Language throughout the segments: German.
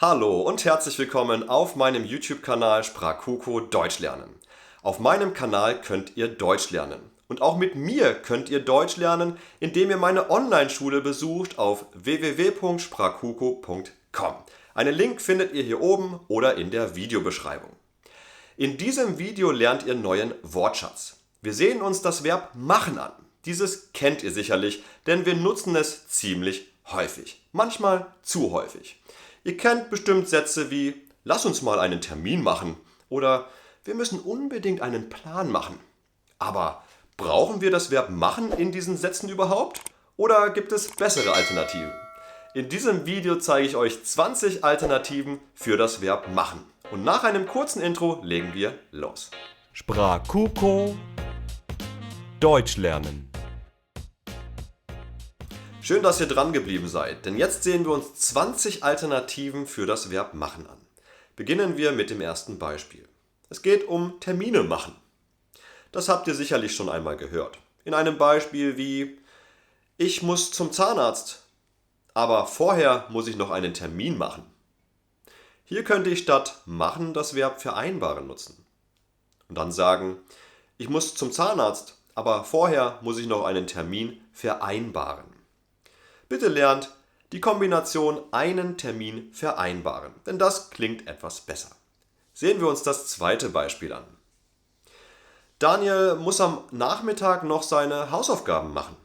Hallo und herzlich willkommen auf meinem YouTube-Kanal Sprakuko Deutsch lernen. Auf meinem Kanal könnt ihr Deutsch lernen. Und auch mit mir könnt ihr Deutsch lernen, indem ihr meine Online-Schule besucht auf www.sprakuko.com. Einen Link findet ihr hier oben oder in der Videobeschreibung. In diesem Video lernt ihr neuen Wortschatz. Wir sehen uns das Verb machen an. Dieses kennt ihr sicherlich, denn wir nutzen es ziemlich häufig. Manchmal zu häufig. Ihr kennt bestimmt Sätze wie lass uns mal einen Termin machen oder wir müssen unbedingt einen Plan machen. Aber brauchen wir das Verb machen in diesen Sätzen überhaupt? Oder gibt es bessere Alternativen? In diesem Video zeige ich euch 20 Alternativen für das Verb machen. Und nach einem kurzen Intro legen wir los. Sprakuko Deutsch lernen. Schön, dass ihr dran geblieben seid, denn jetzt sehen wir uns 20 Alternativen für das Verb machen an. Beginnen wir mit dem ersten Beispiel. Es geht um Termine machen. Das habt ihr sicherlich schon einmal gehört. In einem Beispiel wie ich muss zum Zahnarzt, aber vorher muss ich noch einen Termin machen. Hier könnte ich statt machen das Verb vereinbaren nutzen. Und dann sagen, ich muss zum Zahnarzt, aber vorher muss ich noch einen Termin vereinbaren. Bitte lernt die Kombination einen Termin vereinbaren, denn das klingt etwas besser. Sehen wir uns das zweite Beispiel an. Daniel muss am Nachmittag noch seine Hausaufgaben machen.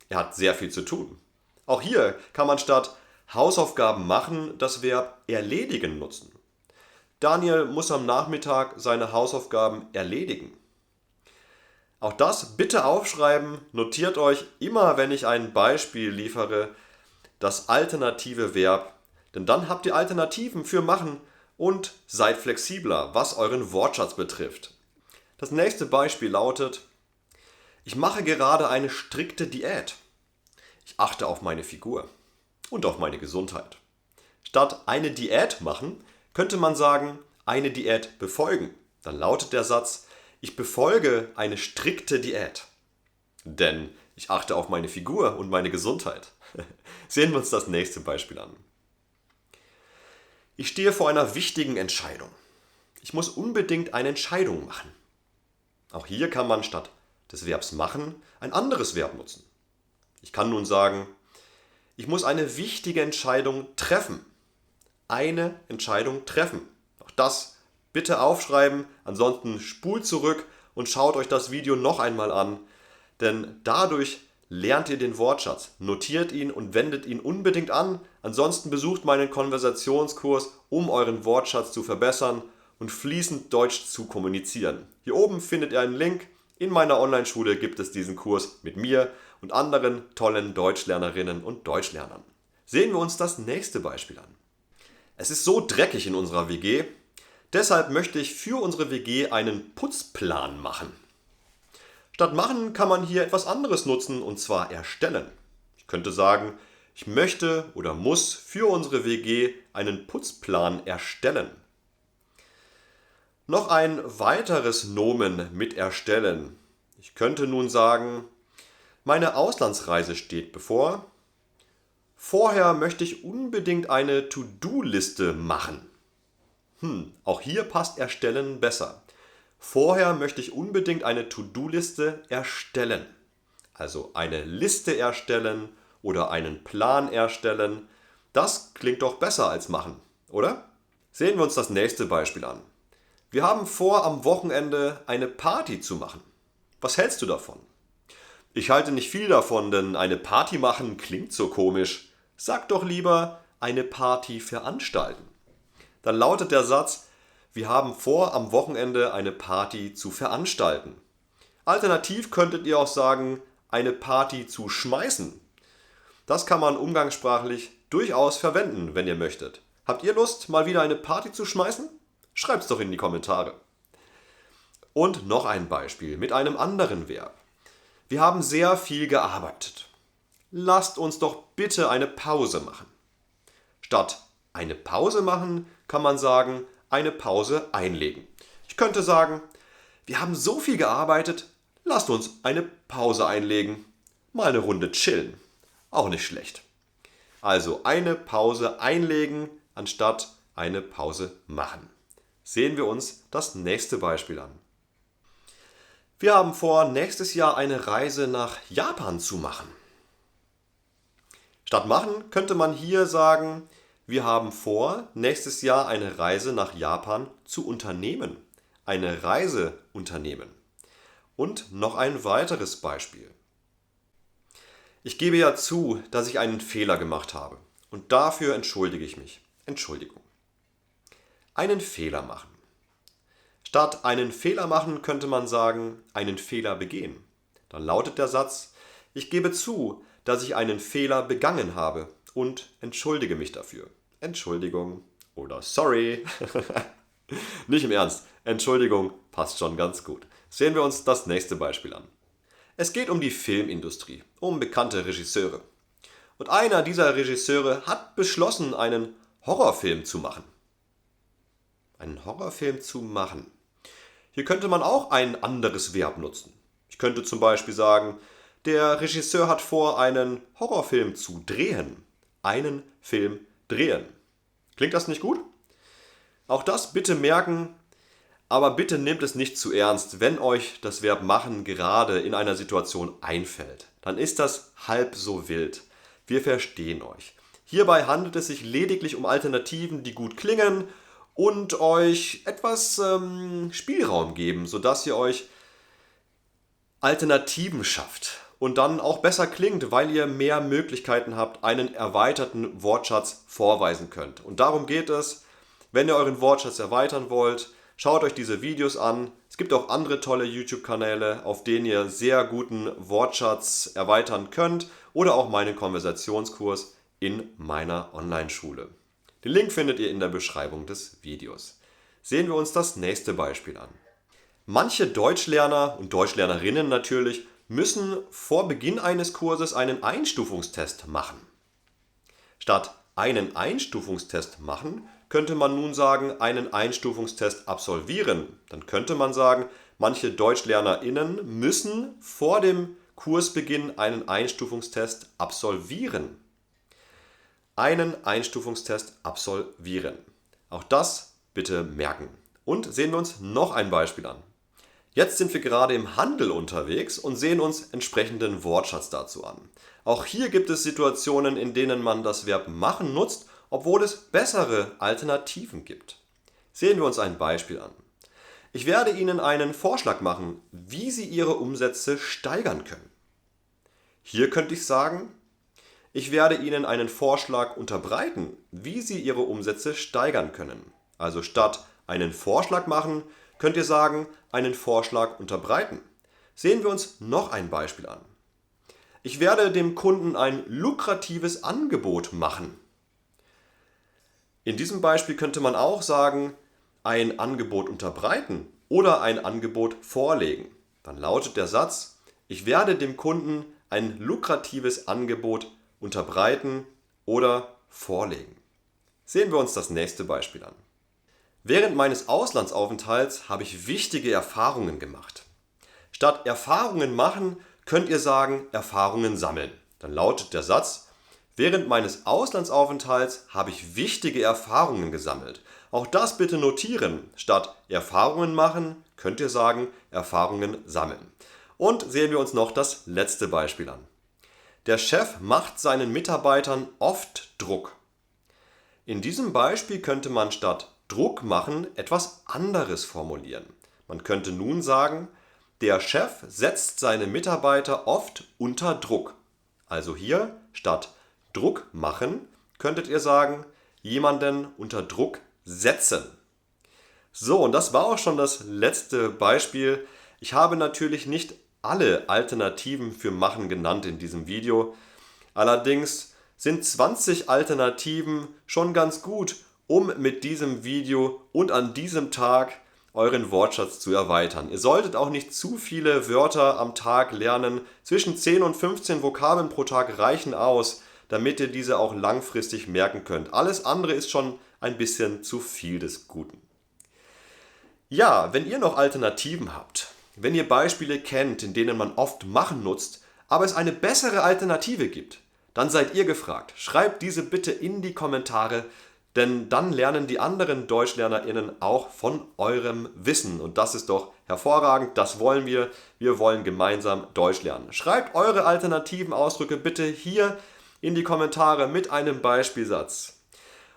Er hat sehr viel zu tun. Auch hier kann man statt Hausaufgaben machen das Verb erledigen nutzen. Daniel muss am Nachmittag seine Hausaufgaben erledigen. Auch das bitte aufschreiben, notiert euch immer, wenn ich ein Beispiel liefere, das alternative Verb, denn dann habt ihr Alternativen für machen und seid flexibler, was euren Wortschatz betrifft. Das nächste Beispiel lautet, ich mache gerade eine strikte Diät. Ich achte auf meine Figur und auf meine Gesundheit. Statt eine Diät machen, könnte man sagen, eine Diät befolgen. Dann lautet der Satz, ich befolge eine strikte Diät. Denn ich achte auf meine Figur und meine Gesundheit. Sehen wir uns das nächste Beispiel an. Ich stehe vor einer wichtigen Entscheidung. Ich muss unbedingt eine Entscheidung machen. Auch hier kann man statt des Verbs machen ein anderes Verb nutzen. Ich kann nun sagen, ich muss eine wichtige Entscheidung treffen. Eine Entscheidung treffen. Auch das bitte aufschreiben, ansonsten spult zurück und schaut euch das Video noch einmal an, denn dadurch lernt ihr den Wortschatz, notiert ihn und wendet ihn unbedingt an, ansonsten besucht meinen Konversationskurs, um euren Wortschatz zu verbessern und fließend Deutsch zu kommunizieren. Hier oben findet ihr einen Link, in meiner Online-Schule gibt es diesen Kurs mit mir und anderen tollen Deutschlernerinnen und Deutschlernern. Sehen wir uns das nächste Beispiel an. Es ist so dreckig in unserer WG, deshalb möchte ich für unsere WG einen Putzplan machen. Statt machen kann man hier etwas anderes nutzen, und zwar erstellen. Ich könnte sagen, ich möchte oder muss für unsere WG einen Putzplan erstellen. Noch ein weiteres Nomen mit erstellen. Ich könnte nun sagen, meine Auslandsreise steht bevor. Vorher möchte ich unbedingt eine To-Do-Liste machen. Auch hier passt erstellen besser. Vorher möchte ich unbedingt eine To-Do-Liste erstellen. Also eine Liste erstellen oder einen Plan erstellen. Das klingt doch besser als machen, oder? Sehen wir uns das nächste Beispiel an. Wir haben vor, am Wochenende eine Party zu machen. Was hältst du davon? Ich halte nicht viel davon, denn eine Party machen klingt so komisch. Sag doch lieber eine Party veranstalten. Dann lautet der Satz, wir haben vor, am Wochenende eine Party zu veranstalten. Alternativ könntet ihr auch sagen, eine Party zu schmeißen. Das kann man umgangssprachlich durchaus verwenden, wenn ihr möchtet. Habt ihr Lust, mal wieder eine Party zu schmeißen? Schreibt's doch in die Kommentare. Und noch ein Beispiel mit einem anderen Verb. Wir haben sehr viel gearbeitet. Lasst uns doch bitte eine Pause machen. Statt eine Pause machen kann man sagen, eine Pause einlegen. Ich könnte sagen, wir haben so viel gearbeitet, lasst uns eine Pause einlegen. Mal eine Runde chillen. Auch nicht schlecht. Also eine Pause einlegen anstatt eine Pause machen. Sehen wir uns das nächste Beispiel an. Wir haben vor, nächstes Jahr eine Reise nach Japan zu machen. Statt machen könnte man hier sagen, wir haben vor, nächstes Jahr eine Reise nach Japan zu unternehmen. Eine Reise unternehmen. Und noch ein weiteres Beispiel. Ich gebe ja zu, dass ich einen Fehler gemacht habe. Und dafür entschuldige ich mich. Entschuldigung. Einen Fehler machen. Statt einen Fehler machen könnte man sagen, einen Fehler begehen. Dann lautet der Satz, ich gebe zu, dass ich einen Fehler begangen habe und entschuldige mich dafür. Entschuldigung oder sorry. Nicht im Ernst, Entschuldigung passt schon ganz gut. Sehen wir uns das nächste Beispiel an. Es geht um die Filmindustrie, um bekannte Regisseure. Und einer dieser Regisseure hat beschlossen, einen Horrorfilm zu machen. Einen Horrorfilm zu machen. Hier könnte man auch ein anderes Verb nutzen. Ich könnte zum Beispiel sagen, der Regisseur hat vor, einen Horrorfilm zu drehen. Einen Film drehen. Klingt das nicht gut? Auch das bitte merken, aber bitte nehmt es nicht zu ernst, wenn euch das Verb machen gerade in einer Situation einfällt. Dann ist das halb so wild. Wir verstehen euch. Hierbei handelt es sich lediglich um Alternativen, die gut klingen und euch etwas Spielraum geben, sodass ihr euch Alternativen schafft und dann auch besser klingt, weil ihr mehr Möglichkeiten habt, einen erweiterten Wortschatz vorweisen könnt. Und darum geht es, wenn ihr euren Wortschatz erweitern wollt, schaut euch diese Videos an. Es gibt auch andere tolle YouTube-Kanäle, auf denen ihr sehr guten Wortschatz erweitern könnt oder auch meinen Konversationskurs in meiner Online-Schule. Den Link findet ihr in der Beschreibung des Videos. Sehen wir uns das nächste Beispiel an. Manche Deutschlerner und Deutschlernerinnen natürlich müssen vor Beginn eines Kurses einen Einstufungstest machen. Statt einen Einstufungstest machen, könnte man nun sagen, einen Einstufungstest absolvieren. Dann könnte man sagen, manche DeutschlernerInnen müssen vor dem Kursbeginn einen Einstufungstest absolvieren. Einen Einstufungstest absolvieren. Auch das bitte merken. Und sehen wir uns noch ein Beispiel an. Jetzt sind wir gerade im Handel unterwegs und sehen uns entsprechenden Wortschatz dazu an. Auch hier gibt es Situationen, in denen man das Verb machen nutzt, obwohl es bessere Alternativen gibt. Sehen wir uns ein Beispiel an. Ich werde Ihnen einen Vorschlag machen, wie Sie Ihre Umsätze steigern können. Hier könnte ich sagen, ich werde Ihnen einen Vorschlag unterbreiten, wie Sie Ihre Umsätze steigern können. Also statt einen Vorschlag machen, könnt ihr sagen, einen Vorschlag unterbreiten. Sehen wir uns noch ein Beispiel an. Ich werde dem Kunden ein lukratives Angebot machen. In diesem Beispiel könnte man auch sagen, ein Angebot unterbreiten oder ein Angebot vorlegen. Dann lautet der Satz, ich werde dem Kunden ein lukratives Angebot unterbreiten oder vorlegen. Sehen wir uns das nächste Beispiel an. Während meines Auslandsaufenthalts habe ich wichtige Erfahrungen gemacht. Statt Erfahrungen machen könnt ihr sagen Erfahrungen sammeln. Dann lautet der Satz, während meines Auslandsaufenthalts habe ich wichtige Erfahrungen gesammelt. Auch das bitte notieren. Statt Erfahrungen machen könnt ihr sagen Erfahrungen sammeln. Und sehen wir uns noch das letzte Beispiel an. Der Chef macht seinen Mitarbeitern oft Druck. In diesem Beispiel könnte man statt Druck machen etwas anderes formulieren. Man könnte nun sagen, der Chef setzt seine Mitarbeiter oft unter Druck. Also hier statt Druck machen könntet ihr sagen, jemanden unter Druck setzen. So, und das war auch schon das letzte Beispiel. Ich habe natürlich nicht alle Alternativen für machen genannt in diesem Video. Allerdings sind 20 Alternativen schon ganz gut, um mit diesem Video und an diesem Tag euren Wortschatz zu erweitern. Ihr solltet auch nicht zu viele Wörter am Tag lernen. Zwischen 10 und 15 Vokabeln pro Tag reichen aus, damit ihr diese auch langfristig merken könnt. Alles andere ist schon ein bisschen zu viel des Guten. Ja, wenn ihr noch Alternativen habt, wenn ihr Beispiele kennt, in denen man oft machen nutzt, aber es eine bessere Alternative gibt, dann seid ihr gefragt. Schreibt diese bitte in die Kommentare. Denn dann lernen die anderen DeutschlernerInnen auch von eurem Wissen. Und das ist doch hervorragend, das wollen wir. Wir wollen gemeinsam Deutsch lernen. Schreibt eure alternativen Ausdrücke bitte hier in die Kommentare mit einem Beispielsatz.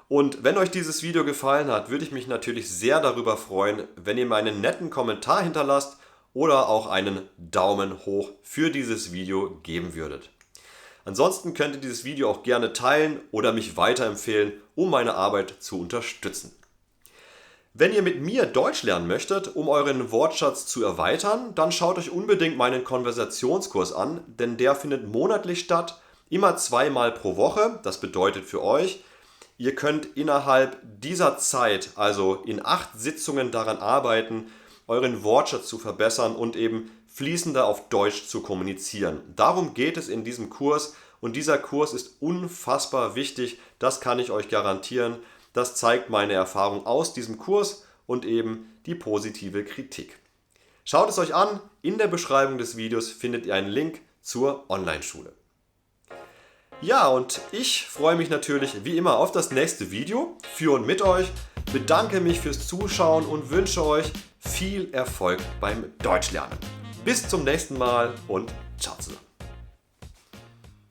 Und wenn euch dieses Video gefallen hat, würde ich mich natürlich sehr darüber freuen, wenn ihr mir einen netten Kommentar hinterlasst oder auch einen Daumen hoch für dieses Video geben würdet. Ansonsten könnt ihr dieses Video auch gerne teilen oder mich weiterempfehlen, um meine Arbeit zu unterstützen. Wenn ihr mit mir Deutsch lernen möchtet, um euren Wortschatz zu erweitern, dann schaut euch unbedingt meinen Konversationskurs an, denn der findet monatlich statt, immer 2-mal pro Woche. Das bedeutet für euch, ihr könnt innerhalb dieser Zeit, also in 8 Sitzungen daran arbeiten, euren Wortschatz zu verbessern und eben fließender auf Deutsch zu kommunizieren. Darum geht es in diesem Kurs und dieser Kurs ist unfassbar wichtig, das kann ich euch garantieren. Das zeigt meine Erfahrung aus diesem Kurs und eben die positive Kritik. Schaut es euch an, in der Beschreibung des Videos findet ihr einen Link zur Online-Schule. Ja, und ich freue mich natürlich wie immer auf das nächste Video für und mit euch, bedanke mich fürs Zuschauen und wünsche euch viel Erfolg beim Deutschlernen. Bis zum nächsten Mal und ciao zusammen.